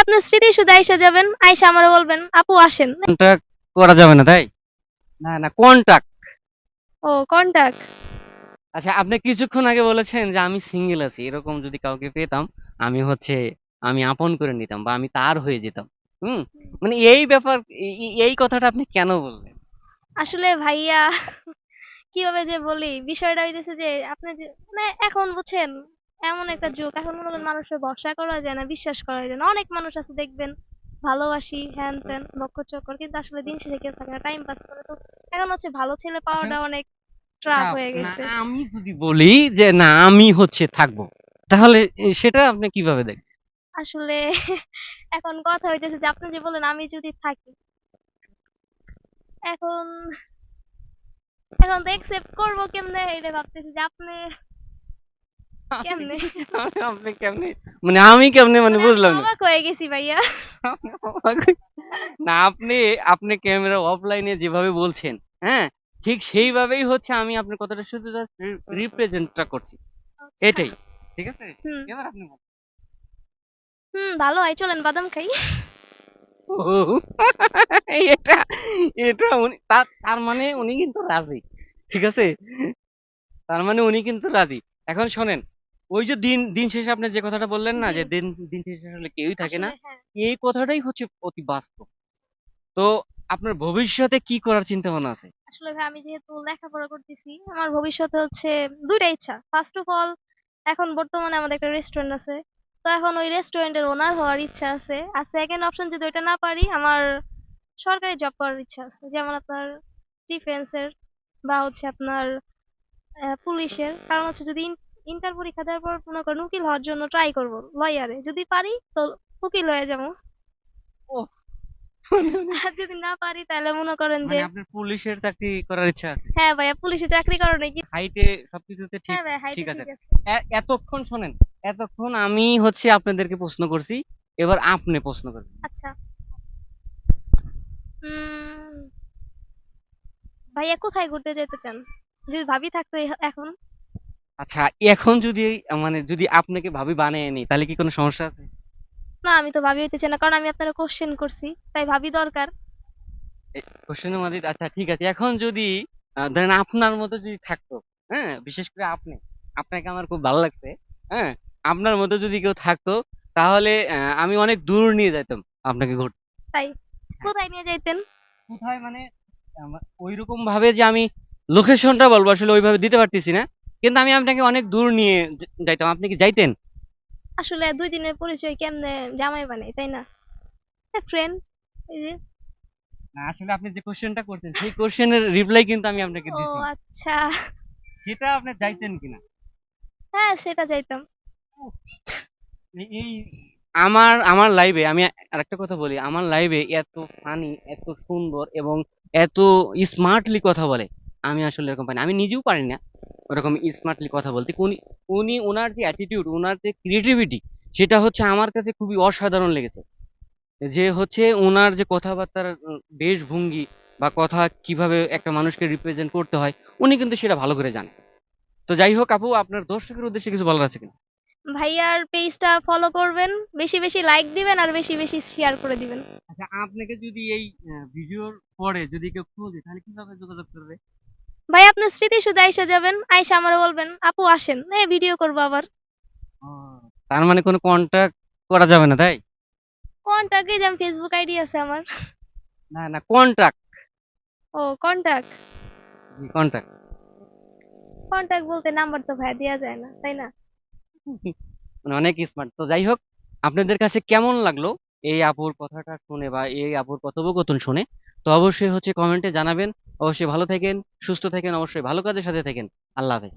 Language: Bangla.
আপনার স্মৃতি শুধু আইসা যাবেন, আইসা আমারে বলবেন আপু আসেন। কন্ট্যাক্ট করা যাবে না তাই? না না, কন্ট্যাক্ট। ও কন্টাক্ট। আচ্ছা, আপনি কিছুক্ষণ আগে বলেছেন যে আমি সিঙ্গেল আছি, এরকম যদি কাউকে পেতাম আমি হচ্ছে আমি আপন করে নিতাম বা আমি তার হয়ে যেতাম। হুম। মানে এই ব্যাপার, এই কথাটা আপনি কেন বললেন? আসলে ভাইয়া কিভাবে যে বলি, বিষয়টা হইতেছে যে আপনি যে মানে এখন বুঝছেন, এমন একটা যুগ, এখন মনে করেন মানুষের ভরসা করা যায় না, বিশ্বাস করা যায় না। অনেক মানুষ আছে দেখবেন, ভালোবাসি হ্যান ত্যান বক্কর কিন্তু আসলে দিন শেষে কেউ থাকে না, টাইম পাস করে। তো এখন হচ্ছে ভালো ছেলে আচ্ছা, পাওয়াটা অনেক ট্রাফ চাপ হয়ে না, গেছে। আমি যদি বলি যে না আমি হচ্ছে থাকবো, তাহলে সেটা আপনি কিভাবে দেখেন? আসলে এখন কথা হইতেছে যে আপনি যে বলেন আমি যদি থাকি, এখন এখন তো একসেপ্ট করবো কেমনে এটা ভাবতেছি যে আপনি কেমনে। আপনি কেমনে, মানে আমি কেমনে, মানে মানে আমি বুঝলাম না। অবাক হয়ে গেছি ভাইয়া। না, আপনি আপনি ক্যামেরা অফলাইনে যেভাবে বলছেন, হ্যাঁ, ঠিক সেইভাবেই হচ্ছে আমি আপনার কথাটা শুধু জাস্ট রিপ্রেজেন্টটা করছি, আচ্ছা। এটাই। ঠিক আছে? হুম। এবার আপনি বলেন। হুম, ভালো হয়, চলেন বাদাম খাই। ও, এটা এটা উনি তার তার মানে উনি কিন্তু রাজি। ঠিক আছে? তার মানে উনি কিন্তু রাজি। এখন শোনেন, ওই যে দিন দিন শেষে আপনি যে কথাটা বললেন না জি। যে দিন দিন শেষে আসলে কেউই থাকে না, আসলে হ্যাঁ। এই কথাটাই হচ্ছে অতি বাস্তব। তো আপনার ভবিষ্যতে কি করার চিন্তা ভাবনা আছে? আসলে ভাই আমি যেহেতু লেখাপড়া করতেছি, আমার ভবিষ্যতে হচ্ছে ২ টা ইচ্ছা। ফার্স্ট অফ অল, এখন বর্তমানে আমাদের একটা রেস্টুরেন্ট আছে। তো এখন ওই রেস্টুরেন্টের ওনার হওয়ার ইচ্ছা আছে। আর সেকেন্ড অপশন যদি ওইটা না পারি, আমার সরকারি জব করার ইচ্ছা আছে। যেমন আপনার ডিফেন্সের বা হচ্ছে আপনার পুলিশের। কারণ হচ্ছে যদি ইন্টার পরীক্ষা দেওয়ার পর মনে করেন উকিল হওয়ার জন্য ট্রাই করব লয়ারে। যদি পারি তো উকিল হয়ে যাবো। ওহ! মানে মানে আর যদি না পারি তাহলে মনে করেন যে মানে আপনার পুলিশের চাকরি করার ইচ্ছা আছে? হ্যাঁ ভাইয়া, পুলিশে চাকরি করা নাকি। হাইটে সবকিছুতে ঠিক হ্যাঁ ভাইয়া, হাইটে ঠিক আছে। ঠিক আছে। এতক্ষণ শোনেন, এতক্ষণ আমি হচ্ছে আপনাদেরকে প্রশ্ন করছি, এবার আপনি প্রশ্ন করবেন। আচ্ছা। উম ভাইয়া কোথায় ঘুরতে যেতে চান? যদি ভাবি থাকতো এখন? আচ্ছা, এখন যদি মানে যদি আপনাকে ভাবি বানিয়ে নিই তাহলে কি কোনো সমস্যা আছে? না, আমি তো ভাবি হইতে চাই না, কারণ আমি আপনারা কোশ্চেন করছি, তাই ভাবি দরকার। কোশ্চেনের মধ্যে আচ্ছা ঠিক আছে। এখন যদি ধরেন আপনার মতো যদি থাকতো, হ্যাঁ, বিশেষ করে আপনি, আপনাকে আমার খুব ভালো লাগছে, হ্যাঁ, আপনার মতো যদি কেউ থাকতো তাহলে আমি অনেক দূর নিয়ে যাইতাম আপনাকে ঘুরতে। তাই হ্যাঁ, কোথায় নিয়ে যাইতেন? কোথায় মানে ওইরকম ভাবে যে আমি লোকেশনটা বলবো আসলে ওইভাবে দিতে পারতেছি না, কিন্তু আমি আপনাকে অনেক দূর নিয়ে যাইতাম, আপনি কি যাইতেন? আসলে ২ দিনের পরিচয় কেমনে জামাই বানাই, তাই না? ফ্রেন্ড, এই যে। না, আসলে আপনি যে কোশ্চেনটা করছেন সেই কোশ্চেনের রিপ্লাই কিন্তু আমি আপনাকে ও দিছি, আচ্ছা। সেটা আপনি যাইতেন কিনা। হ্যাঁ, সেটা যাইতাম। এই আমার আমার লাইভে আমি আরেকটা কথা বলি, আমার লাইভে এত ফানি, এত সুন্দর এবং এত স্মার্টলি কথা বলে, আমি আসলে এরকম পাই না, আমি নিজেও পারি না ওরকম স্মার্টলি কথা বলতে। উনি উনি ওনার যে অ্যাটিটিউড, ওনার যে ক্রিয়েটিভিটি, সেটা হচ্ছে আমার কাছে খুবই অসাধারণ লেগেছে। যে হচ্ছে ওনার যে কথাবার্তার বেশভঙ্গি বা কথা কিভাবে একটা মানুষকে রিপ্রেজেন্ট করতে হয়, উনি কিন্তু সেটা ভালো করে জানেন। তো যাই হোক আপু, আপনার দর্শকের উদ্দেশ্যে কিছু বলার আছে কিনা? ভাইয়ার পেজটা ফলো করবেন, বেশি বেশি লাইক দিবেন আর বেশি বেশি শেয়ার করে দিবেন। আচ্ছা, আপনাকে যদি এই ভিডিওর পরে যদি কেউ খোঁজে তাহলে কিভাবে যোগাযোগ করবে? ভাই আপনার স্মৃতি শুধু আইসা যাবেন, আইসা আমারে বলবেন আপু আসেন, ভিডিও করবো আবার। ও, তার মানে কোনো কন্টাক্ট করা যাবে না তাই? কন্টাক্ট, এই যে আমি ফেসবুক আইডি আছে আমার। না না, কন্ট্রাক্ট। ও কন্টাক্ট। জি, কন্ট্রাক্ট। কন্টাক্ট বলতে নাম্বার তো ভাইয়া দেওয়া যায় না, তাই না? মানে অনেক স্মার্ট। তো যাই হোক, আপনাদের কাছে কেমন লাগলো এই আপুর কথাটা শুনে বা এই আপুর কথোপকথন শুনে? তো অবশ্যই হচ্ছে কমেন্টে জানাবেন। অবশ্যই ভালো থাকেন, সুস্থ থাকেন, অবশ্যই ভালো কাজের সাথে থাকেন। আল্লাহ হাফেজ।